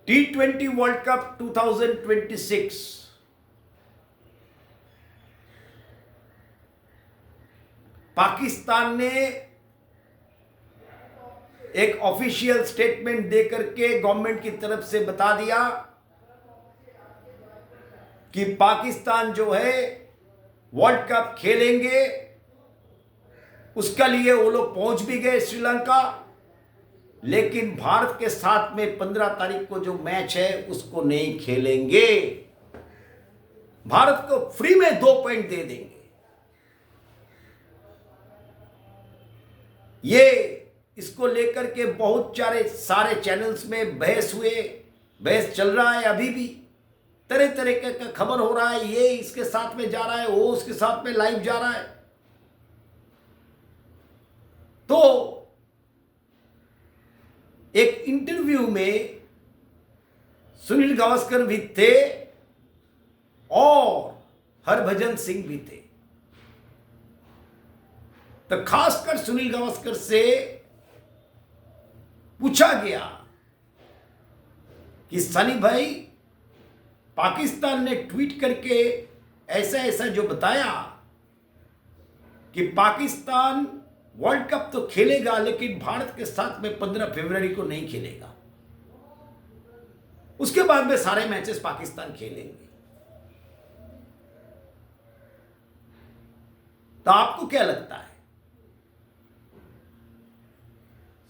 T20 world cup 2026 Pakistan ने एक official statement देकर के गवर्नमेंट की तरफ से बता दिया कि पाकिस्तान जो है वर्ल्ड कप खेलेंगे। उसका लिए वो लोग पहुंच भी गए श्रीलंका, लेकिन भारत के साथ में 15 तारीख को जो मैच है उसको नहीं खेलेंगे। भारत को फ्री में 2 पॉइंट दे देंगे। ये इसको लेकर के बहुत सारे चैनल्स में बहस चल रहा है। अभी भी तरह तरह का खबर हो रहा है, ये इसके साथ में जा रहा है, वो उसके साथ में लाइव जा रहा है। तो एक इंटरव्यू में सुनील गावस्कर भी थे और हरभजन सिंह भी थे। तो खासकर सुनील गावस्कर से पूछा गया कि सनी भाई, पाकिस्तान ने ट्वीट करके ऐसा ऐसा जो बताया कि पाकिस्तान वर्ल्ड कप तो खेलेगा लेकिन भारत के साथ में 15 फरवरी को नहीं खेलेगा, उसके बाद में सारे मैचेस पाकिस्तान खेलेंगे। तो आपको क्या लगता है?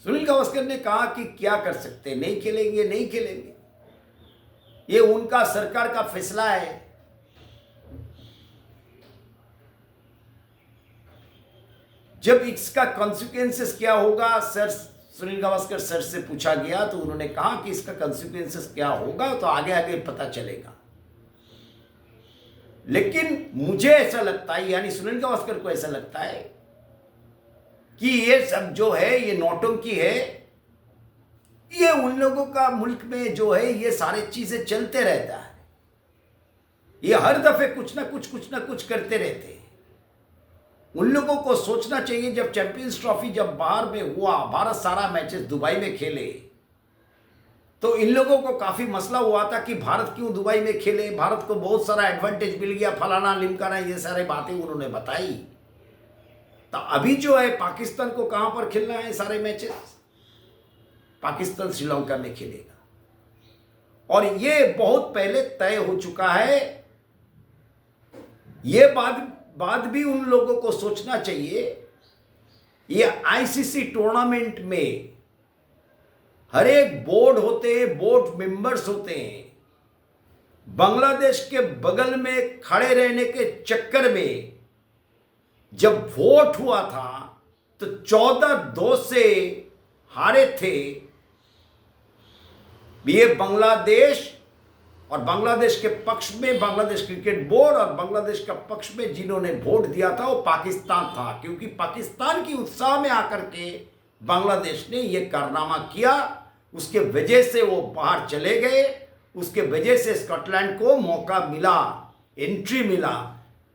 सुनील गावस्कर ने कहा कि क्या कर सकते हैं, नहीं खेलेंगे, ये उनका सरकार का फैसला है। जब इसका कॉन्सिक्वेंसेस क्या होगा, सर सुनील गावस्कर सर से पूछा गया तो उन्होंने कहा कि इसका कॉन्सिक्वेंसेस क्या होगा तो आगे आगे पता चलेगा। लेकिन मुझे ऐसा लगता है, यानी सुनील गावस्कर को ऐसा लगता है कि ये सब जो है ये नौटंकी है। ये उन लोगों का मुल्क में जो है ये सारी चीजें चलते रहता है। ये हर दफे कुछ ना कुछ करते रहते हैं। उन लोगों को सोचना चाहिए, जब चैंपियंस ट्रॉफी जब बाहर में हुआ, भारत सारा मैचेस दुबई में खेले, तो इन लोगों को काफी मसला हुआ था कि भारत क्यों दुबई में खेले, भारत को बहुत सारा एडवांटेज मिल गया, फलाना लिमकाना, ये सारे बातें उन्होंने बताई। तो अभी जो है पाकिस्तान को कहां पर खेलना है सारे मैचेस? पाकिस्तान श्रीलंका में खेलेगा और ये बहुत पहले तय हो चुका है। ये बात भी उन लोगों को सोचना चाहिए। ये आईसीसी टूर्नामेंट में हर एक बोर्ड होते हैं, बोर्ड मेंबर्स होते हैं। बांग्लादेश के बगल में खड़े रहने के चक्कर में जब वोट हुआ था तो 14-2 से हारे थे ये बांग्लादेश। और बांग्लादेश के पक्ष में बांग्लादेश क्रिकेट बोर्ड और बांग्लादेश का पक्ष में जिन्होंने वोट दिया था वो पाकिस्तान था, क्योंकि पाकिस्तान की उत्साह में आकर के बांग्लादेश ने ये कारनामा किया। उसके वजह से वो बाहर चले गए, उसके वजह से स्कॉटलैंड को मौका मिला, एंट्री मिला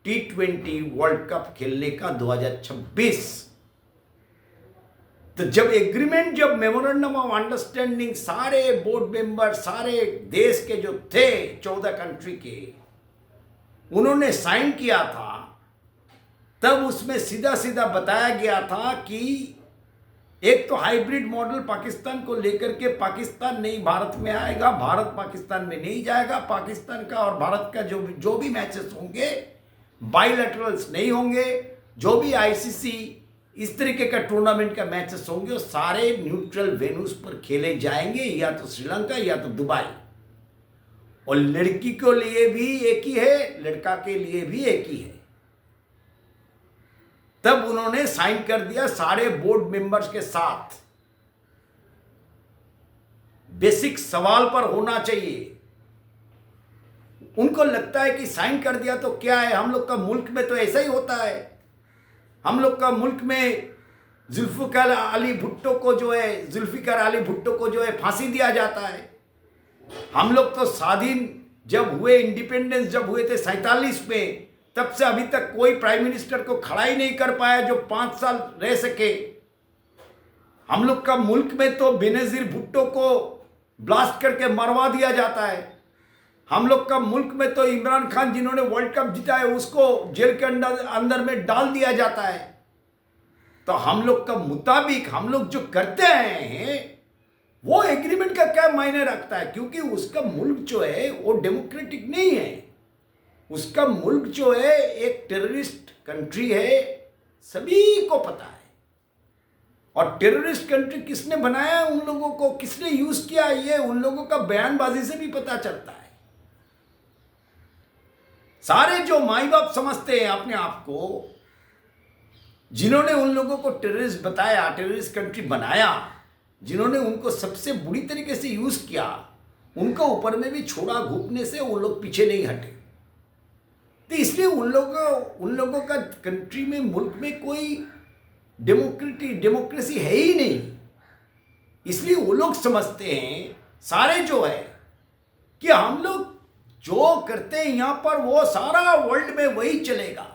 T20 वर्ल्ड कप खेलने का 2026। तो जब एग्रीमेंट, जब मेमोरेंडम ऑफ अंडरस्टैंडिंग सारे बोर्ड मेंबर, सारे देश के जो थे 14 कंट्री के, उन्होंने साइन किया था, तब उसमें सीधा सीधा बताया गया था कि एक तो हाइब्रिड मॉडल पाकिस्तान को लेकर के, पाकिस्तान नहीं भारत में आएगा, भारत पाकिस्तान में नहीं जाएगा। पाकिस्तान का और भारत का जो भी मैचेस होंगे बाइलैटरल्स नहीं होंगे। जो भी आईसीसी इस तरीके का टूर्नामेंट का मैचेस होंगे वो सारे न्यूट्रल वेन्यूज पर खेले जाएंगे, या तो श्रीलंका या तो दुबई। और लड़की के लिए भी एक ही है, लड़का के लिए भी एक ही है। तब उन्होंने साइन कर दिया सारे बोर्ड मेंबर्स के साथ। बेसिक सवाल पर होना चाहिए। उनको लगता है कि साइन कर दिया तो क्या है, हम लोग का मुल्क में तो ऐसा ही होता है। हम लोग का मुल्क में जुल्फिकार अली भुट्टो को जो है फांसी दिया जाता है। हम लोग तो स्वाधीन जब हुए, इंडिपेंडेंस जब हुए थे 47 में, तब से अभी तक कोई प्राइम मिनिस्टर को खड़ा ही नहीं कर पाया जो 5 साल रह सके। हम लोग का मुल्क में तो बेनजीर भुट्टो को ब्लास्ट करके मरवा दिया जाता है। हम लोग का मुल्क में तो इमरान खान जिन्होंने वर्ल्ड कप जीता है उसको जेल के अंदर में डाल दिया जाता है। तो हम लोग का मुताबिक हम लोग जो करते हैं वो एग्रीमेंट का क्या मायने रखता है, क्योंकि उसका मुल्क जो है वो डेमोक्रेटिक नहीं है। उसका मुल्क जो है एक टेररिस्ट कंट्री है, सभी को पता है। और टेररिस्ट कंट्री किसने बनाया, उन लोगों को किसने यूज किया, ये उन लोगों का बयानबाजी से भी पता चलता है। सारे जो माई बाप समझते हैं अपने आप को, जिन्होंने उन लोगों को टेररिस्ट बताया, टेररिस्ट कंट्री बनाया, जिन्होंने उनको सबसे बुरी तरीके से यूज किया, उनके ऊपर में भी छोड़ा घूपने से वो लोग पीछे नहीं हटे। तो इसलिए उन लोगों का कंट्री में, मुल्क में कोई डेमोक्रेसी है ही नहीं। इसलिए वो लोग समझते हैं सारे जो है कि हम लोग जो करते हैं यहां पर वो सारा वर्ल्ड में वही चलेगा।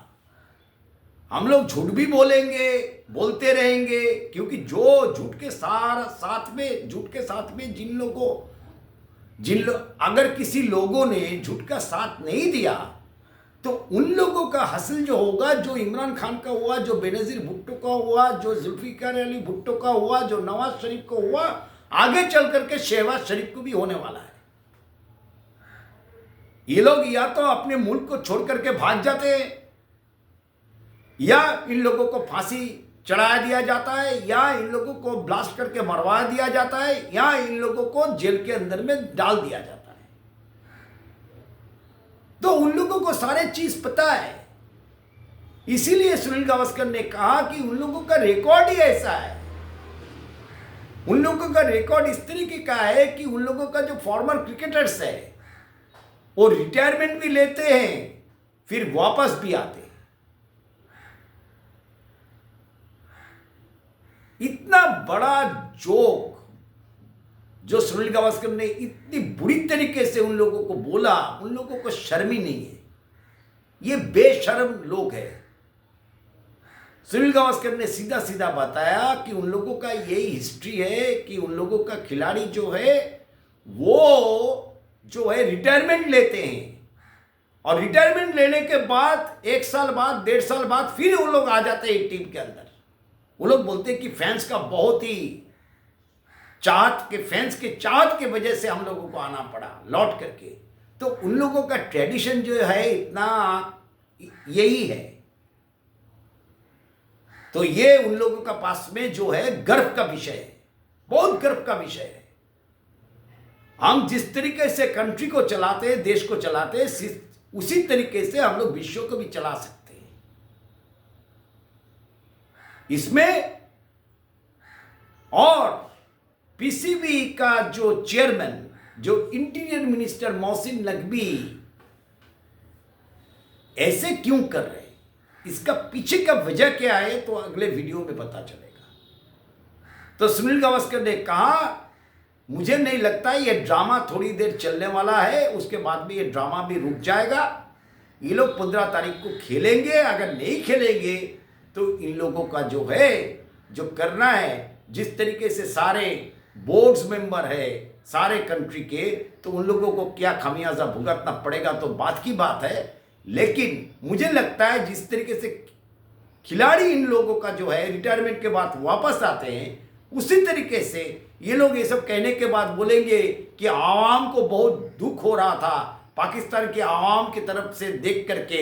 हम लोग झूठ भी बोलेंगे, बोलते रहेंगे, क्योंकि जो झूठ के साथ में अगर किसी लोगों ने झूठ का साथ नहीं दिया तो उन लोगों का हासिल जो होगा, जो इमरान खान का हुआ, जो बेनजीर भुट्टो का हुआ, जो जुल्फिकार अली भुट्टो का हुआ, जो नवाज शरीफ को हुआ, आगे चल करके शहबाज शरीफ को भी होने वाला है। ये लोग या तो अपने मुल्क को छोड़ करके भाग जाते हैं, या इन लोगों को फांसी चढ़ा दिया जाता है, या इन लोगों को ब्लास्ट करके मरवा दिया जाता है, या इन लोगों को जेल के अंदर में डाल दिया जाता है। तो उन लोगों को सारे चीज पता है। इसीलिए सुनील गावस्कर ने कहा कि उन लोगों का रिकॉर्ड ही ऐसा है। उन लोगों का रिकॉर्ड इस तरीके का है कि उन लोगों का जो फॉर्मर क्रिकेटर्स है वो रिटायरमेंट भी लेते हैं, फिर वापस भी आते हैं। इतना बड़ा जोक जो सुनील गावस्कर ने इतनी बुरी तरीके से उन लोगों को बोला, उन लोगों को शर्म ही नहीं है। ये बेशर्म लोग हैं। सुनील गावस्कर ने सीधा सीधा बताया कि उन लोगों का यही हिस्ट्री है कि उन लोगों का खिलाड़ी जो है वो जो है रिटायरमेंट लेते हैं, और रिटायरमेंट लेने के बाद 1 साल बाद, 1.5 साल बाद फिर वो लोग आ जाते हैं टीम के अंदर। वो लोग बोलते हैं कि फैंस का बहुत ही फैंस के चाहत के वजह से हम लोगों को आना पड़ा लौट करके। तो उन लोगों का ट्रेडिशन जो है इतना यही है। तो ये उन लोगों का पास में जो है गर्व का विषय है, बहुत गर्व का विषय है। हम जिस तरीके से कंट्री को चलाते हैं, देश को चलाते हैं, उसी तरीके से हम लोग विश्व को भी चला सकते हैं। इसमें और पीसीबी का जो चेयरमैन, जो इंटीरियर मिनिस्टर मोहसिन नकवी ऐसे क्यों कर रहे हैं, इसका पीछे का वजह क्या है, तो अगले वीडियो में पता चलेगा। तो सुनील गावस्कर ने कहा, मुझे नहीं लगता ये ड्रामा थोड़ी देर चलने वाला है, उसके बाद में ये ड्रामा भी रुक जाएगा। ये लोग 15 तारीख को खेलेंगे, अगर नहीं खेलेंगे तो इन लोगों का जो है, जो करना है, जिस तरीके से सारे बोर्ड्स मेंबर है सारे कंट्री के, तो उन लोगों को क्या खामियाजा भुगतना पड़ेगा तो बात की बात है। लेकिन मुझे लगता है जिस तरीके से खिलाड़ी इन लोगों का जो है रिटायरमेंट के बाद वापस आते हैं, उसी तरीके से ये लोग ये सब कहने के बाद बोलेंगे कि आवाम को बहुत दुख हो रहा था, पाकिस्तान के आवाम की तरफ से देख करके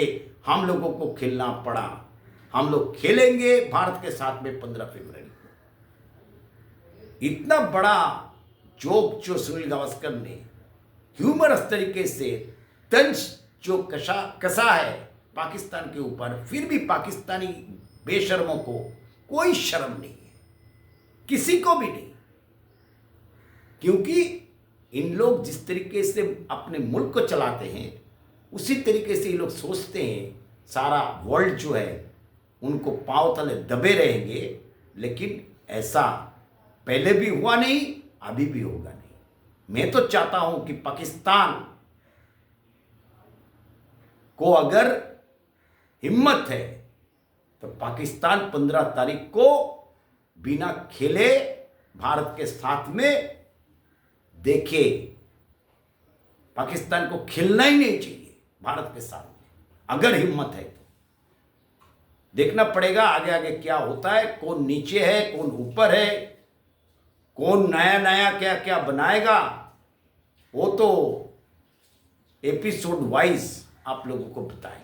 हम लोगों को खेलना पड़ा। हम लोग खेलेंगे भारत के साथ में 15 फरवरी को। इतना बड़ा जोक जो सुनील गावस्कर ने ह्यूमरस तरीके से तंज जो कसा है पाकिस्तान के ऊपर, फिर भी पाकिस्तानी बेशर्मों को कोई शर्म नहीं है, किसी को भी नहीं। क्योंकि इन लोग जिस तरीके से अपने मुल्क को चलाते हैं, उसी तरीके से ये लोग सोचते हैं सारा वर्ल्ड जो है उनको पांव तले दबे रहेंगे। लेकिन ऐसा पहले भी हुआ नहीं, अभी भी होगा नहीं। मैं तो चाहता हूं कि पाकिस्तान को अगर हिम्मत है तो पाकिस्तान 15 तारीख को बिना खेले भारत के साथ में देखिए, पाकिस्तान को खेलना ही नहीं चाहिए भारत के सामने, अगर हिम्मत है तो। देखना पड़ेगा आगे आगे क्या होता है, कौन नीचे है कौन ऊपर है, कौन नया नया क्या क्या बनाएगा, वो तो एपिसोड वाइज आप लोगों को बताएंगे।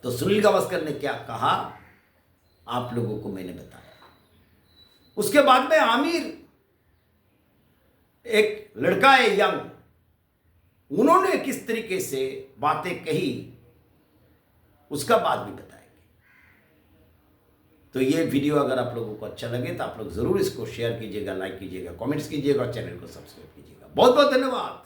तो सुनील गावस्कर ने क्या कहा आप लोगों को मैंने बताया। उसके बाद में आमिर, एक लड़का है यंग, उन्होंने किस तरीके से बातें कही उसका बाद भी बताएंगे। तो ये वीडियो अगर आप लोगों को अच्छा लगे तो आप लोग जरूर इसको शेयर कीजिएगा, लाइक कीजिएगा, कमेंट्स कीजिएगा, चैनल को सब्सक्राइब कीजिएगा। बहुत बहुत धन्यवाद।